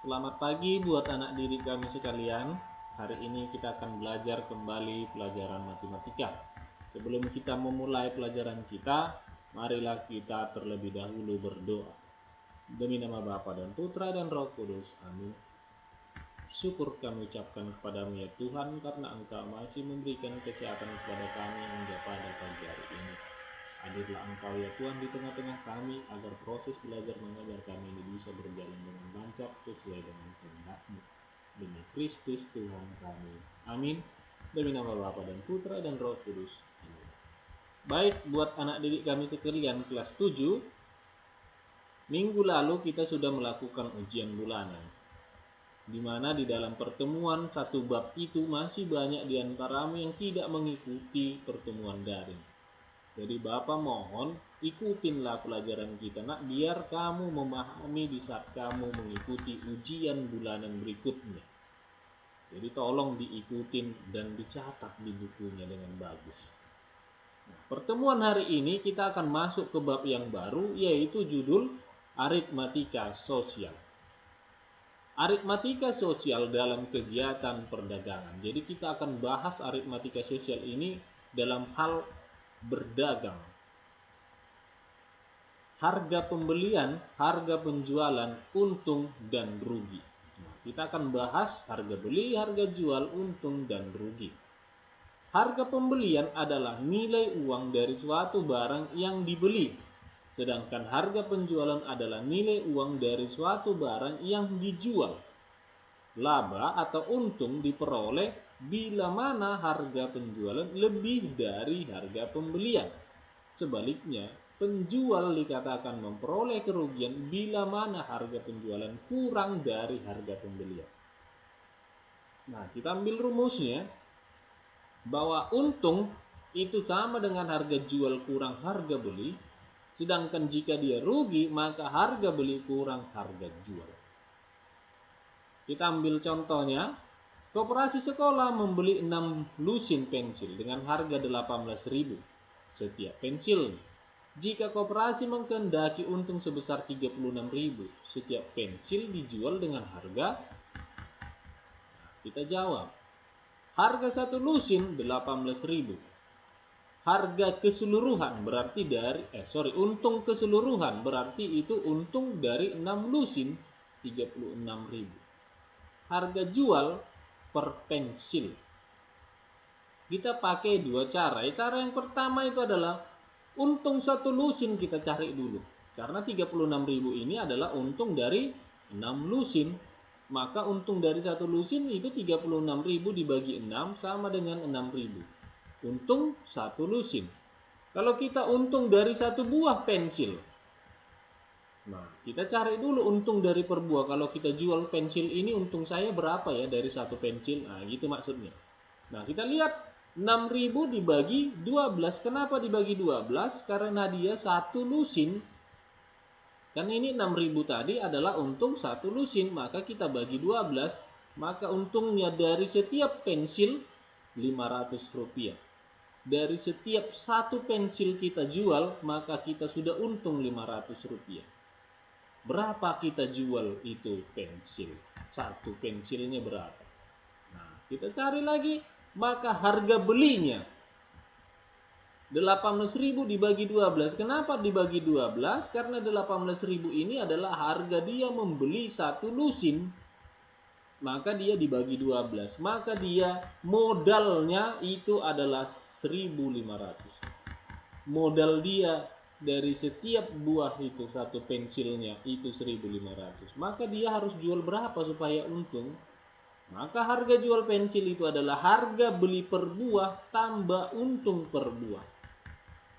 Selamat pagi buat anak didik kami sekalian. Hari ini kita akan belajar kembali pelajaran matematika. Sebelum kita memulai pelajaran kita, marilah kita terlebih dahulu berdoa. Demi nama Bapa dan Putra dan Roh Kudus. Amin. Syukur kami ucapkan kepadamu ya Tuhan, karena Engkau masih memberikan kesehatan kepada kami hingga pada pagi hari ini. Hadirlah Engkau ya Tuhan di tengah-tengah kami, agar proses belajar mengajar kami ini bisa berjalan dengan lancar sesuai dengan kehendak-Mu. Demi Kristus Tuhan kami. Amin. Demi nama Bapa dan Putra dan Roh Kudus. Amin. Baik, buat anak didik kami sekalian kelas 7, minggu lalu kita sudah melakukan ujian bulanan, di mana di dalam pertemuan satu bab itu masih banyak di antaramu yang tidak mengikuti pertemuan daring. Jadi Bapak mohon ikutinlah pelajaran kita nak, biar kamu memahami di saat kamu mengikuti ujian bulanan berikutnya. Jadi tolong diikutin dan dicatat di bukunya dengan bagus. Nah, pertemuan hari ini kita akan masuk ke bab yang baru, yaitu judul aritmatika sosial. Aritmatika sosial dalam kegiatan perdagangan. Jadi kita akan bahas aritmatika sosial ini dalam hal berdagang. Harga pembelian, harga penjualan, untung dan rugi. Nah, kita akan bahas harga beli, harga jual, untung dan rugi. Harga pembelian adalah nilai uang dari suatu barang yang dibeli, sedangkan harga penjualan adalah nilai uang dari suatu barang yang dijual. Laba atau untung diperoleh bila mana harga penjualan lebih dari harga pembelian. Sebaliknya, penjual dikatakan memperoleh kerugian bila mana harga penjualan kurang dari harga pembelian. Nah, kita ambil rumusnya bahwa untung itu sama dengan harga jual kurang harga beli, sedangkan jika dia rugi maka harga beli kurang harga jual. Kita ambil contohnya, koperasi sekolah membeli 6 lusin pensil dengan harga 18.000 setiap pensil. Jika koperasi mengkehendaki untung sebesar 36.000, setiap pensil dijual dengan harga, kita jawab, harga 1 lusin 18.000. Harga keseluruhan berarti untung keseluruhan berarti itu untung dari 6 lusin 36.000. Harga jual per pensil. Kita pakai dua cara. Cara yang pertama itu adalah untung 1 lusin kita cari dulu. Karena 36.000 ini adalah untung dari 6 lusin. Maka untung dari 1 lusin itu 36.000 dibagi 6 sama dengan 6.000. Untung 1 lusin. Kalau kita untung dari 1 buah pensil, nah, kita cari dulu untung dari per buah. Kalau kita jual pensil ini, untung saya berapa ya dari 1 pensil? Nah, gitu maksudnya. Nah, kita lihat 6.000 dibagi 12. Kenapa dibagi 12? Karena dia 1 lusin. Kan ini 6.000 tadi adalah untung 1 lusin. Maka kita bagi 12. Maka untungnya dari setiap pensil 500 rupiah. Dari setiap 1 pensil kita jual, maka kita sudah untung 500 rupiah. Berapa kita jual itu pensil? 1 pensilnya berapa? Nah, kita cari lagi. Maka harga belinya 18.000 dibagi 12. Kenapa dibagi 12? Karena 18.000 ini adalah harga dia membeli 1 lusin. Maka dia dibagi 12. Maka dia modalnya itu adalah 1.500. Modal dia dari setiap buah itu 1 pensilnya itu 1.500. Maka dia harus jual berapa supaya untung? Maka harga jual pensil itu adalah harga beli per buah tambah untung per buah.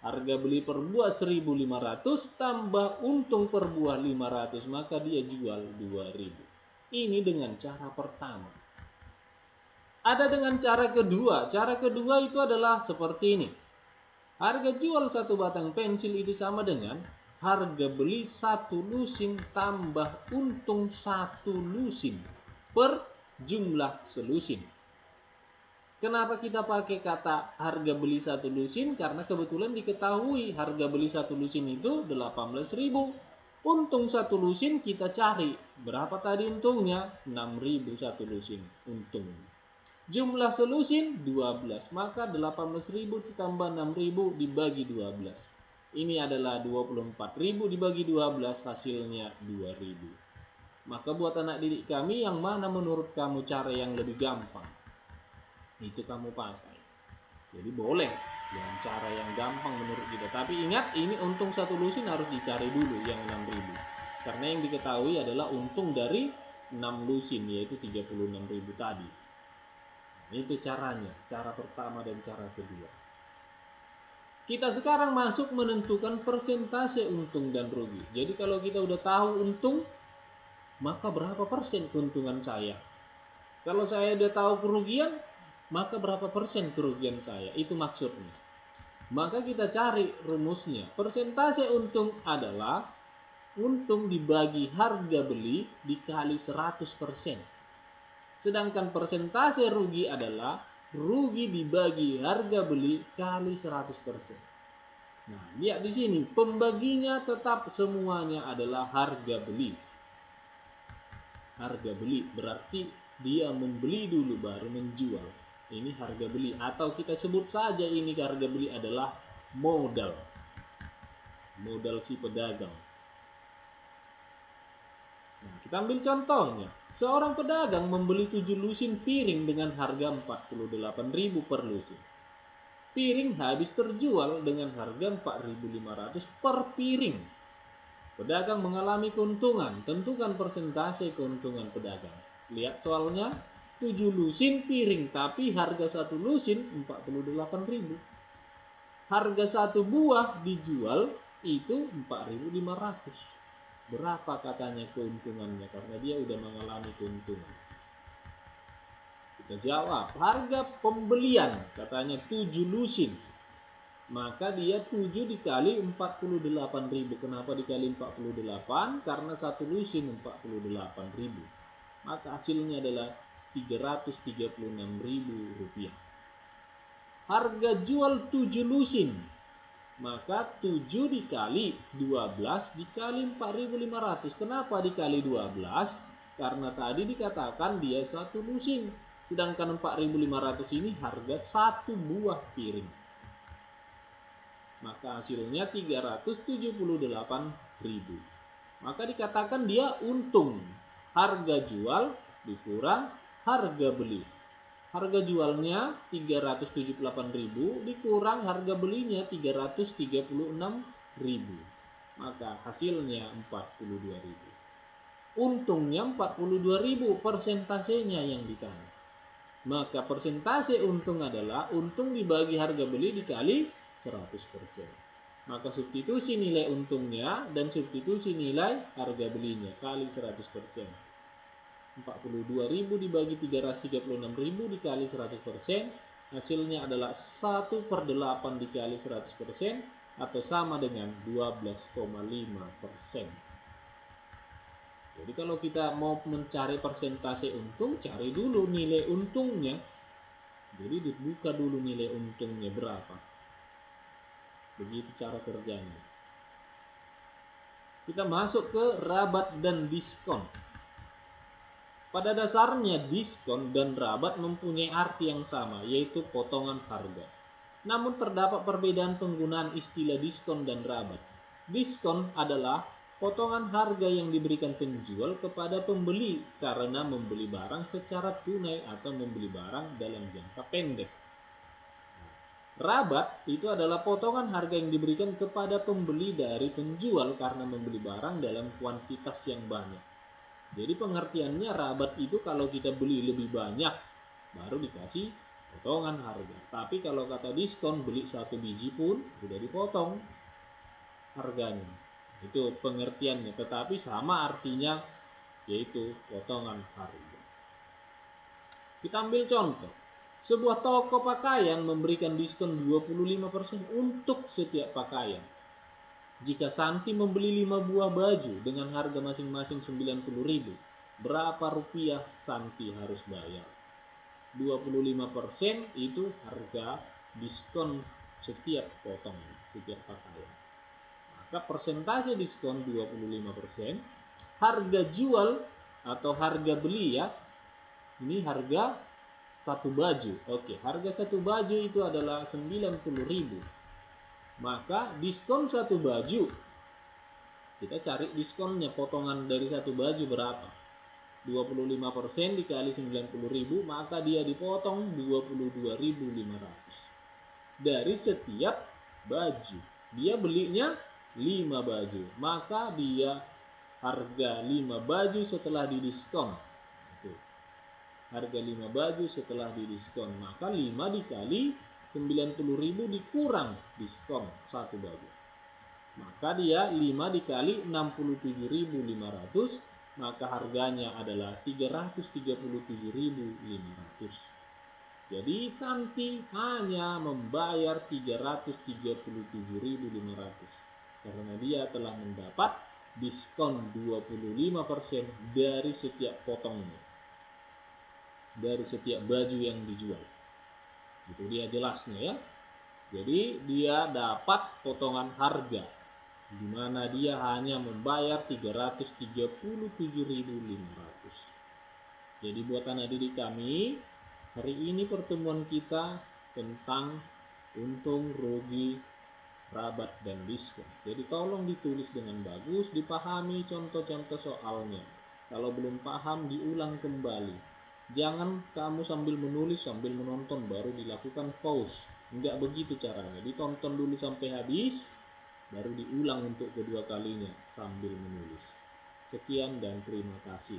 Harga beli per buah 1.500 tambah untung per buah 500, maka dia jual 2.000. Ini dengan cara pertama. Ada dengan cara kedua. Cara kedua itu adalah seperti ini. Harga jual 1 batang pensil itu sama dengan harga beli 1 lusin tambah untung 1 lusin per jumlah selusin. Kenapa kita pakai kata harga beli 1 lusin? Karena kebetulan diketahui harga beli 1 lusin itu 18.000. Untung satu lusin kita cari. Berapa tadi untungnya? 6.000 satu lusin untung. Jumlah selusin 12. Maka 18.000 ditambah 6.000 dibagi 12. Ini adalah 24.000 dibagi 12, hasilnya 2.000. Maka buat anak didik kami, yang mana menurut kamu cara yang lebih gampang? Itu kamu pakai. Jadi boleh dengan cara yang gampang menurut kita. Tapi ingat, ini untung satu lusin harus dicari dulu yang 6.000. Karena yang diketahui adalah untung dari 6 lusin, yaitu 36.000 tadi. Itu caranya, cara pertama dan cara kedua. Kita sekarang masuk menentukan persentase untung dan rugi. Jadi kalau kita udah tahu untung, maka berapa persen keuntungan saya? Kalau saya udah tahu kerugian, maka berapa persen kerugian saya? Itu maksudnya. Maka kita cari rumusnya. Persentase untung adalah untung dibagi harga beli dikali 100%. Sedangkan persentase rugi adalah rugi dibagi harga beli kali 100%. Nah, lihat di sini, pembaginya tetap semuanya adalah harga beli. Harga beli berarti dia membeli dulu baru menjual. Ini harga beli, atau kita sebut saja ini harga beli adalah modal. Modal si pedagang. Nah, kita ambil contohnya. Seorang pedagang membeli 7 lusin piring dengan harga 48.000 per lusin. Piring habis terjual dengan harga 4.500 per piring. Pedagang mengalami keuntungan. Tentukan persentase keuntungan pedagang. Lihat soalnya, 7 lusin piring, tapi harga satu lusin 48.000. Harga satu buah dijual itu 4.500. Berapa katanya keuntungannya? Karena dia udah mengalami keuntungan. Kita jawab, harga pembelian katanya 7 lusin. Maka dia 7 dikali 48.000. Kenapa dikali 48? Karena satu lusin 48.000. Maka hasilnya adalah 336.000 rupiah. Harga jual 7 lusin. Maka 7 dikali 12 dikali 4.500. Kenapa dikali 12? Karena tadi dikatakan dia satu lusin. Sedangkan 4.500 ini harga satu buah piring. Maka hasilnya 378.000. Maka dikatakan dia untung. Harga jual dikurang harga beli. Harga jualnya 378.000 dikurang harga belinya 336.000. Maka hasilnya 42.000. Untungnya 42.000, persentasenya yang ditanya. Maka persentase untung adalah untung dibagi harga beli dikali 100%. Maka substitusi nilai untungnya dan substitusi nilai harga belinya kali 100%. 42.000 dibagi 336.000 dikali 100%, hasilnya adalah 1/8 dikali 100%, atau sama dengan 12,5%. Jadi kalau kita mau mencari persentase untung, cari dulu nilai untungnya. Jadi dibuka dulu nilai untungnya berapa. Begitu cara kerjanya. Kita masuk ke rabat dan diskon. Pada dasarnya diskon dan rabat mempunyai arti yang sama, yaitu potongan harga. Namun terdapat perbedaan penggunaan istilah diskon dan rabat. Diskon adalah potongan harga yang diberikan penjual kepada pembeli karena membeli barang secara tunai atau membeli barang dalam jangka pendek. Rabat itu adalah potongan harga yang diberikan kepada pembeli dari penjual karena membeli barang dalam kuantitas yang banyak. Jadi pengertiannya rabat itu kalau kita beli lebih banyak baru dikasih potongan harga. Tapi kalau kata diskon, beli satu biji pun sudah dipotong harganya. Itu pengertiannya, tetapi sama artinya, yaitu potongan harga. Kita ambil contoh. Sebuah toko pakaian memberikan diskon 25% untuk setiap pakaian. Jika Santi membeli 5 buah baju dengan harga masing-masing 90.000, berapa rupiah Santi harus bayar? 25% itu harga diskon setiap potongan, setiap pakaian. maka persentase diskon 25%. Harga jual atau harga beli ya, ini harga satu baju. Oke, harga satu baju itu adalah 90.000. Maka diskon satu baju, kita cari diskonnya, potongan dari satu baju berapa. 25% dikali 90.000, maka dia dipotong 22.500 dari setiap baju. Dia belinya 5 baju, maka dia harga 5 baju setelah didiskon. Harga 5 baju setelah didiskon, maka 5 dikali 90.000 dikurang diskon satu baju, maka dia 5 dikali 67.500, maka harganya adalah 337.500. Jadi Santi hanya membayar 337.500 karena dia telah mendapat diskon 25% dari setiap potongnya, dari setiap baju yang dijual. Itu dia jelasnya ya. Jadi dia dapat potongan harga di mana dia hanya membayar 337.500. Jadi buat anak didik kami, hari ini pertemuan kita tentang untung, rugi, rabat, dan diskon. Jadi tolong ditulis dengan bagus, dipahami contoh-contoh soalnya. Kalau belum paham, diulang kembali. Jangan kamu sambil menulis, sambil menonton baru dilakukan pause. Enggak begitu caranya. Ditonton dulu sampai habis, baru diulang untuk kedua kalinya sambil menulis. Sekian dan terima kasih.